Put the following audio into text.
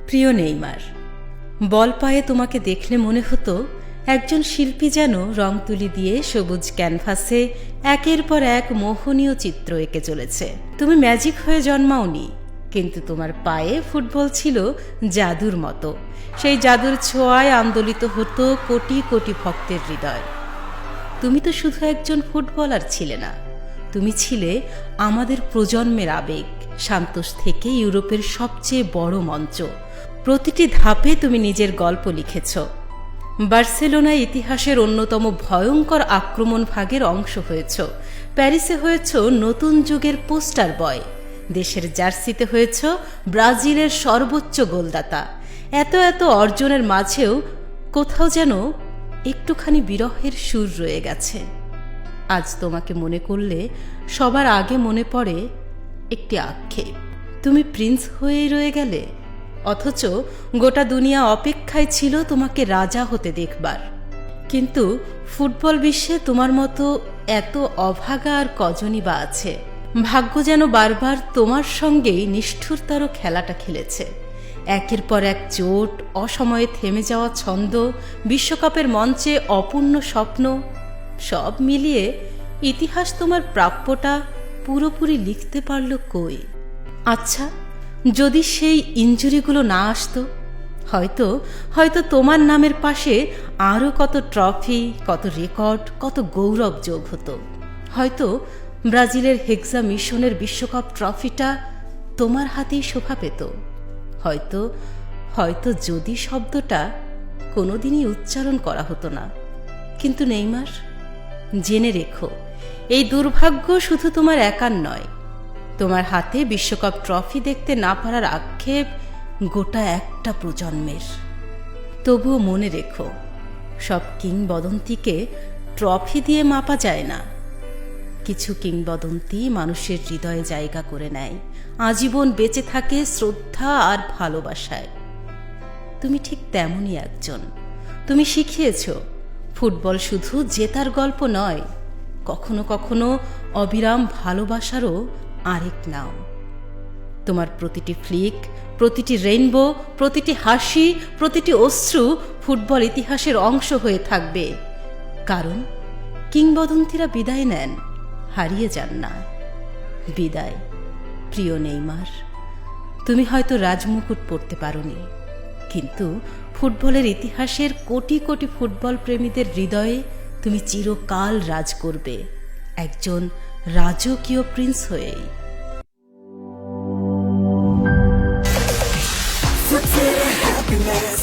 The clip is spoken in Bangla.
প্রিয় নেইমার, বল পায়ে তোমাকে দেখলে মনে হতো একজন শিল্পী যেন রং তুলি দিয়ে সবুজ ক্যানভাসে একের পর এক মোহনীয় চিত্র এঁকে চলেছে। তুমি ম্যাজিক হয়ে জন্মাওনি, কিন্তু তোমার পায়ে ফুটবল ছিল জাদুর মতো। সেই জাদুর ছোঁয়ায় আন্দোলিত হতো কোটি কোটি ভক্তের হৃদয়। তুমি তো শুধু একজন ফুটবলার ছিলে না, তুমি ছিলে আমাদের প্রজন্মের আবেগ। সান্তোস থেকে ইউরোপের সবচেয়ে বড় মঞ্চ, প্রতিটি ধাপে তুমি নিজের গল্প লিখেছ। বার্সেলোনায় ইতিহাসের অন্যতম ভয়ঙ্কর আক্রমণ ভাগের অংশ হয়েছ। প্যারিসে হয়েছ নতুন যুগের পোস্টার বয়। দেশের জার্সিতে হয়েছ ব্রাজিলের সর্বোচ্চ গোলদাতা। এত এত অর্জনের মাঝেও কোথাও যেন একটুখানি বিরহের সুর রয়ে গেছে। আজ তোমাকে মনে করলে সবার আগে মনে পড়ে একটি আক্ষেপ। তুমি প্রিন্স হয়েই রয়ে গেলে, অথচ গোটা দুনিয়া অপেক্ষায় ছিল তোমাকে রাজা হতে দেখবার। কিন্তু ফুটবল বিশ্বে তোমার মতো এত অভাগা আর কজনই বা আছে। ভাগ্য যেন বারবার তোমার সঙ্গেই নিষ্ঠুরতার খেলাটা খেলেছে। একের পর এক চোট, অসময়ে থেমে যাওয়া ছন্দ, বিশ্বকাপের মঞ্চে অপূর্ণ স্বপ্ন, সব মিলিয়ে ইতিহাস তোমার প্রাপ্যটা পুরোপুরি লিখতে পারল কই? আচ্ছা, যদি সেই ইনজুরিগুলো না আসতো, হয়তো তোমার নামের পাশে আরও কত ট্রফি, কত রেকর্ড, কত গৌরব যোগ হতো। হয়তো ব্রাজিলের হেক্সা মিশনের বিশ্বকাপ ট্রফিটা তোমার হাতেই শোভা পেত। হয়তো যদি শব্দটা কোনোদিনই উচ্চারণ করা হতো না। কিন্তু নেইমার, জেনে রেখো, এই দুর্ভাগ্য শুধু তোমার একার নয়। তোমার হাতে বিশ্বকাপ ট্রফি দেখতে না পারার আক্ষেপ গোটা একটা প্রজন্মের। তবুও মনে রেখো, সব কিংবদন্তিকে ট্রফি দিয়ে মাপা যায় না। কিছু কিংবদন্তি মানুষের হৃদয়ে জায়গা করে নেয়, আজীবন বেঁচে থাকে শ্রদ্ধা আর ভালোবাসায়। তুমি ঠিক তেমনই একজন। তুমি শিখিয়েছ ফুটবল শুধু জেতার গল্প নয়, কখনো কখনো অবিরাম ভালোবাসারও আরেক নাম। তোমার প্রতিটি ফ্লিক, প্রতিটি রেইনবো, প্রতিটি হাসি, প্রতিটি অশ্রু ফুটবল ইতিহাসের অংশ হয়ে থাকবে। কারণ কিংবদন্তিরা বিদায় নেন, হারিয়ে যান না। বিদায় প্রিয় নেইমার। তুমি হয়তো রাজমুকুট পরতে পারোনি, কিন্তু ফুটবলের ইতিহাসের কোটি কোটি ফুটবল প্রেমীদের হৃদয়ে তুমি চিরকাল রাজ করবে, একজন রাজকীয় প্রিন্স হয়েই। Happiness,